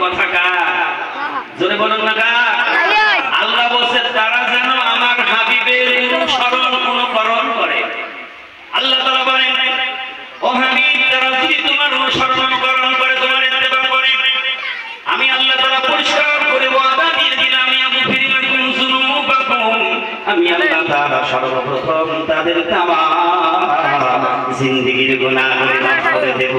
কথা কার? জোরে বলুন না কার? আল্লাহ বলছে তারা যেন আমার হাবিবের অনুসরণ অনুকরণ করে। আল্লাহ তাআলা বলেন ও হাবিব তারা যদি তোমার অনুসরণ অনুকরণ করে তোমার ইত্তেবা করে আমি আল্লাহ তাআলা পরিষ্কার করে ওয়াদা দিয়ে দিলাম ইয়াগফিরু লাকুম যুনুবাকুম আমি আল্লাহ তাআলা সর্বপ্রথম তাদের তামাম জিন্দেগীর গুনাহগুলো মাফ করে দেব।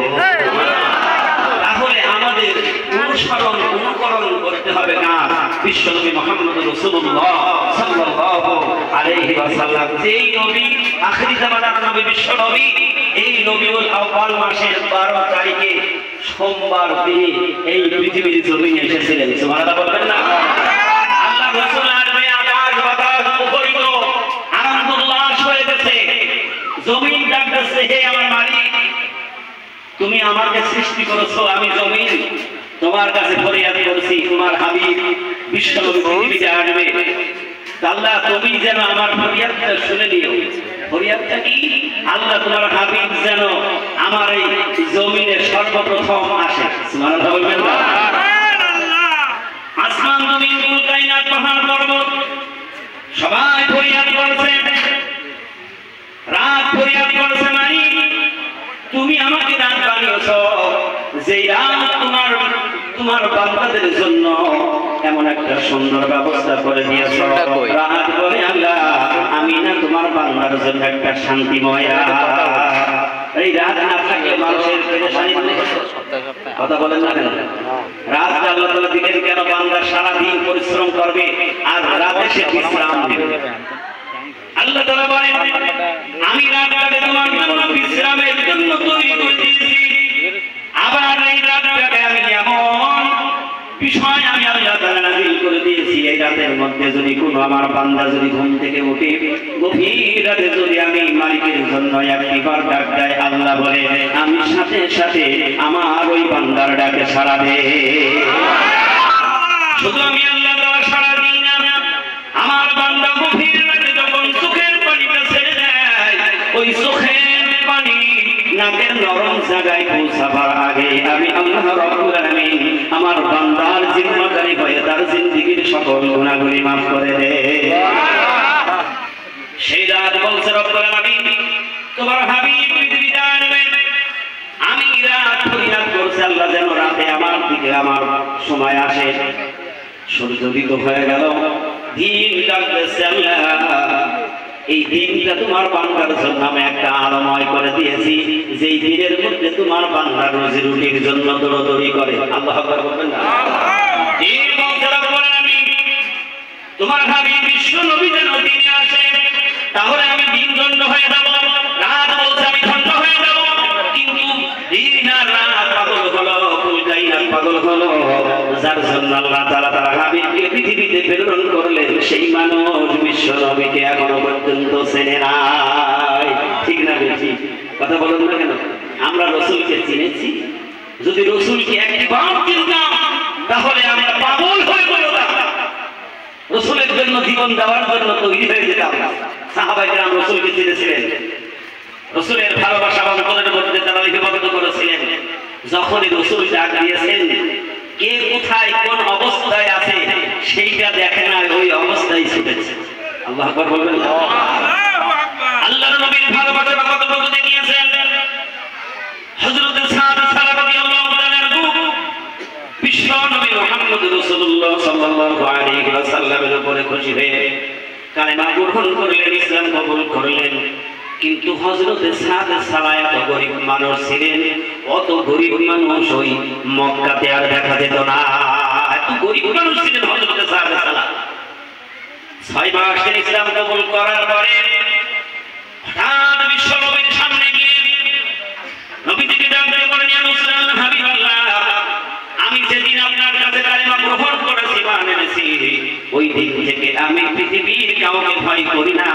তাহলে আমাদের অনুসরণ অনুকরণ করতে হবে কার? বিশ্বনবী মুহাম্মদ রাসূলুল্লাহ সাল্লাল্লাহু আলাইহি ওয়াসাল্লাম, যেই নবী আখির জামানার নবী বিশ্বনবী। এই রবিউল আউয়াল মাসের 12 তারিখে সোমবার দিনে এই পৃথিবীর জমিনে এসেছিলেন। সুবহানাল্লাহ বলবেন না? আল্লাহ রাসূল আসবে, আকাশ বাতাস মুখরিত আনন্দ উল্লাস হয়ে গেছে। জমিন ডাকতেছে হে আমার মালিক, তুমি আমাকে সৃষ্টি করেছো, আমি জমিন তোমার কাছে ফরিয়াদ করছি। তোমার হাবিব বিশ্বনবী পৃথিবীতে আসবে, আল্লাহ তুমি যেন আমার ফরিয়াদটা শুনে নিও। ফরিয়াদটা কি? আল্লাহ তোমার হাবিব যেন আমার এই জমিনে সর্বপ্রথম আসে। সুবহানাল্লাহ বলবেন না? আসমান জমিন কুল কায়নাত পাহাড় পর্বত সবাই ফরিয়াদ করছে, রাত ফরিয়াদ করছে, মালিক তুমি আমাকে রাত বানিয়েছো, যেই রাত তোমার বান্দাদের জন্য এমন একটা সুন্দর ব্যবস্থা করে দিয়েছো। রাত বলে আল্লাহ আমি না তোমার বান্দার জন্য একটা শান্তিময় এই রাত না থাকলে মানুষের পেরেশানি কথা বলেন না কেন? রাত আল্লাহ তাআলা দিলেন কেন? বান্দা সারাদিন পরিশ্রম করবে আর রাতে সে বিশ্রাম নেবে। আল্লাহ তাআলা বলেন আমি রাতটাকে তোমার জন্য বিশ্রামের জন্য তৈরি করে দিয়েছি। আবার এই রাতটাকে আমি এমন বিষয় আমি আল্লাহ তাআলা নাযিল করে দিয়েছি, এই রাতের মধ্যে যদি কোনো আমার বান্দা যদি ঘুম থেকে উঠে গভীর রাতে যদি আমি মালিকের জন্য একবার ডাক দেয়, আল্লাহ বলে আমি সাথে সাথে আমার ওই বান্দার ডাকে সাড়া দেই। শুধু আমি আল্লাহ তাআলা সাড়া দিই না, আমার বান্দা গভীর রাতে যখন চোখের পানিটা ছেড়ে দেয়, ওই চোখের পানি নাকের নরম জায়গায় পৌঁছাবার আগে আমি আল্লাহ রাব্বুল আলামিন আমার বান্দার জিম্মাদারি হয়ে তার জিন্দেগীর সকল গুনাহগুলি মাফ করে দেয়। সেই রাত বলছে রব্বুল আলামিন তোমার হাবিব পৃথিবীতে আসবে, আমি রাত ফরিয়াদ করছি আল্লাহ যেন রাতে আমার দিকে আমার সময় আসে। সূর্য উদিত হয়ে গেল, দিন ডাকতেছে আল্লাহ এই দিনটা তোমার বান্দার জন্য আমি একটা আলোময় করে দিয়েছি, যেই দিনের মধ্যে তোমার বান্দার রুজি রুটির জন্য দৌড়দৌড়ি করে। আল্লাহু আকবার বলবেন না? দিন বলতে রব্বুল আলামিন তোমার হাবিব বিশ্ব নবী যেন দিনে আসে, তাহলে আমি দিন দণ্ড হয়ে যাব, রাত বলছে আমি দণ্ড হয়ে যাব। কিন্তু দিন আর রাত পাগল হলো, উল্টাইয়া পাগল হলো, যার জন্য আল্লাহ তাআলা তার হাবিবকে পৃথিবীতে প্রেরণ করলেন, সেই মানুষ বিশ্ব নবীকে এখনো পর্যন্ত চেনে নাই। ঠিক না বেশি কথা বলুন না কেন? আমরা রাসূলকে চিনেছি? যদি রাসূলকে একবার চিনতাম তাহলে আমরা পাগল হয়ে পড়তাম, রাসূলের জন্য জীবন দেওয়ার জন্য তৈরি হয়ে যেতাম। সাহাবায়ে কেরাম রাসূলকে চিনেছিলেন, রাসূলের ভালোবাসা অন্তরের মধ্যে তারা লিপিবদ্ধ করেছিলেন। যখনই রাসূল ডাক দিয়েছেন, কে কোথায় কোন অবস্থায় আছে সেইটা দেখে না, ওই অবস্থায় ছুটেছে। আল্লাহু আকবার বলবেন না? আল্লাহর নবীর ভালোবাসা কতটুকু দেখিয়েছেন। হযরত সাদ রাদিয়াল্লাহু তাআলা বিশ্ব নবী মুহাম্মদ রাসূলুল্লাহ সাল্লাল্লাহু আলাইহি ওয়াসাল্লামের উপরে খুশি হয়ে কালেমা গ্রহণ করলেন, ইসলাম কবুল করলেন। কিন্তু হযরত সাদ সালায়া তো গরীব মানুষ ছিলেন, অত গরীব মানুষ ওই মক্কাতে আর দেখা যেত না। এত গরীব মানুষ ছিলেন হযরত সাদ সালায়া। 6 মাস ইসলাম কবুল করার পরে হঠাৎ বিশ্ব নবীর সামনে গিয়ে নবীজিকে ডাক দিয়ে বলেন, ইয়া রাসূলুল্লাহ হাবিবাল্লাহ, আমি যেদিন আপনার কাছে কালেমা গ্রহণ করেছি বা এনেছি, ওই দিন থেকে আমি পৃথিবীর কাউকে ভয় করি না,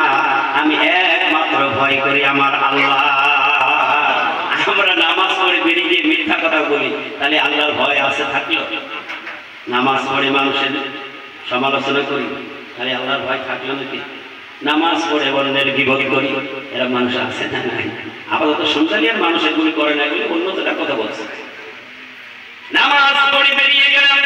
আমি একমাত্র ভয় করি আমার আল্লাহ। আমরা নামাজ পড়ে বেরিয়ে মিথ্যা কথা বলি, তাহলে আল্লাহর ভয় আছে থাকলো? নামাজ পড়ে মানুষের সমালোচনা করি, তাহলে আল্লাহর ভয় থাকলো নাকি? নামাজ পড়ে অন্যের গীবত করি, এরা মানুষ আছে না? নাই। আপাতত সন্তানিয়ার মানুষ এগুলি করে না বলে অন্যটা কথা বলছে। নামাজ পড়ে বেরিয়ে গেলাম,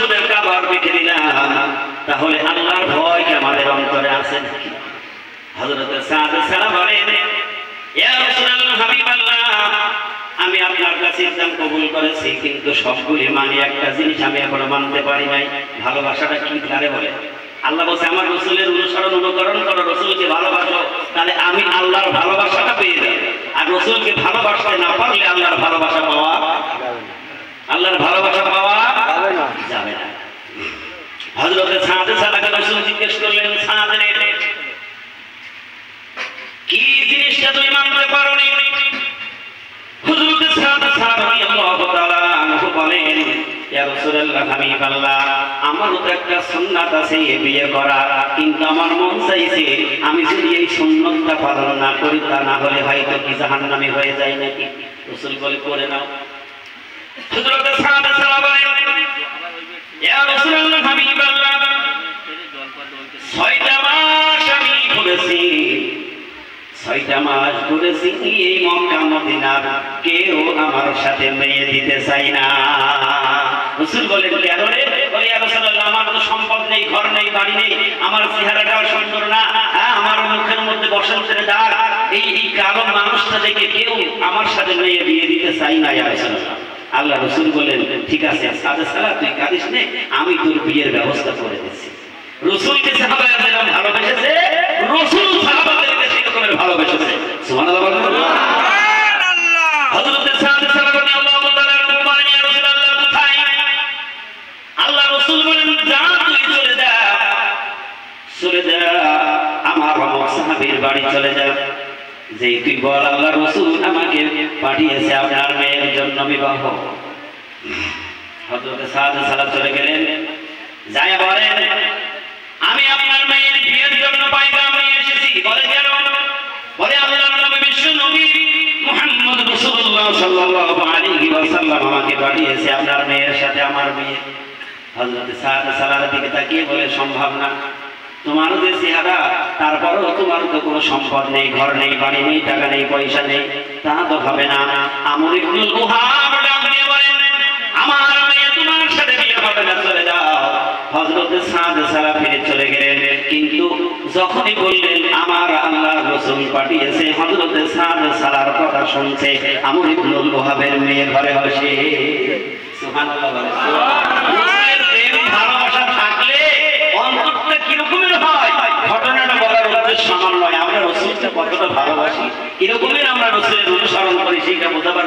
রসুলের কাবার রেখে দিলাম, তাহলে আল্লাহর ভয় কি আমাদের অন্তরে আছে নাকি? হযরত সাদ সালাম বলেন, ইয়া রাসূলুল্লাহ হাবিবাল্লাহ, আমি আপনার কাছে ইসলাম কবুল করেছি, কিন্তু সবগুলি মানি একটা জিনিস আমি এখনো মানতে পারি নাই। ভালোবাসাটা কি তারে বলে? আল্লাহ বলছে আমার রসুলের অনুসরণ অনুকরণ করো, রসুলকে ভালোবাসো, তাহলে আমি আল্লাহর ভালোবাসাটা পেয়ে যাব। আর রসুলকে ভালোবাসতে না পারলে আল্লাহর ভালোবাসা পাওয়া যাবে না। হযরত সাদ সালাকে রাসূল জিজ্ঞেস করলেন, সাদ রে, কি জিনিসটা তুমি মানতে পারোনি? হযরত সাদ রাদিয়াল্লাহু তাআলা আনহু বলেন, ইয়া রাসূলুল্লাহ হাবিবাল্লাহ, আমারও তো একটা সুন্নাত আছে বিয়ে করা, কিন্তু আমার মন চাইছে আমি যদি এই সুন্নতটা পালন না করি, তা না হলে হয়তো কি জাহান্নামী হয়ে যায় নাকি। রাসূল বলে, করে নাও। হযরত সাদ সালাম বলেন, ইয়া রাসূলুল্লাহ হাবিবাল্লাহ, 6টা মাস আমি ঘুরেছি, 6টা মাস ঘুরেছি, এই মক্কা মদিনার কেউ আমার সাথে মেয়ে দিতে চাই না। রাসূল বলেন, কেন রে? বলে, ইয়া রাসূলুল্লাহ, আমার তো সম্পদ নেই, ঘর নেই, বাড়ি নেই, আমার চেহারাটাও সুন্দর না, আমার মুখের মধ্যে বসন্তের দাগ, এই কালো মানুষটা দেখে কেউ আমার সাথে মেয়ে বিয়ে দিতে চাই না। ইয়া রাসূলুল্লাহ, আল্লাহ রাসূল বলেন, ঠিক আছে সাদ সালাম, তুই কাঁদিস নে, আমি তোর বিয়ের ব্যবস্থা করে দিচ্ছি। রাসূলকে সাহাবারা যেরকম ভালোবেসেছে, রাসূল সাহাবাদেরকে সেরকমের ভালোবেসেছে। সুবহানাল্লাহ বলেন। সুবহানাল্লাহ। হযরত সাদ সালাম রাদিয়াল্লাহু তাআলা আনহু বলেন, ইয়া রাসূলুল্লাহ, কোথায়? আল্লাহ রাসূল বলেন, যা তুই চলে যা, চলে যা আমার অমুক সাহাবীর বাড়ি চলে যা, যে তুই বল আল্লাহ রাসূল আমাকে পাঠিয়েছে আপনার মেয়ের জন্য বিবাহ। হযরত সাদ সালাম চলে গেলেন, যায় বলেন, আমি আপনার মেয়ের বিয়ের জন্য পয়গাম নিয়ে এসেছি। বলে, কেন? বলে, আল্লাহর নবী বিশ্ব নবী মুহাম্মদ রাসূলুল্লাহ সাল্লাল্লাহু আলাইহি ওয়াসাল্লাম আমাকে পাঠিয়েছে আপনার মেয়ের সাথে আমার বিয়ে। হযরত সাদ সালামের দিকে তাকিয়ে বলে, সম্ভব না, তোমার যে চেহারা, তারপরও তোমার তো কোনো সম্পদ নেই, ঘর নেই, বাড়ি নেই, টাকা নেই, পয়সা নেই, তা তো হবে না। আমর ইবনুল উহাব ডাক দিয়ে বলেন, আমার মেয়ে তোমার সাথে বিয়ে হবে না, চলে যাও। হযরত সাদ সালাম ফিরে চলে গেলেন, কিন্তু যখনই বললেন আমার আল্লাহর রাসূল পাঠিয়েছে, হযরত সাদ সালার কথা শুনছে, আমর ইবনুল উহাবের মেয়ে ঘরে বসে। সুবহানাল্লাহ বলে। মুসলিমের প্রেম ভালোবাসা থাকলে অন্তরটা কি রকমের হয়? ঘটনাটা বলার উদ্দেশ্য আমার নয়, আমরা রাসূলকে কতটা ভালোবাসি, কি রকমের আমরা রাসূলের অনুসরণ করি, সেটা বোঝাবার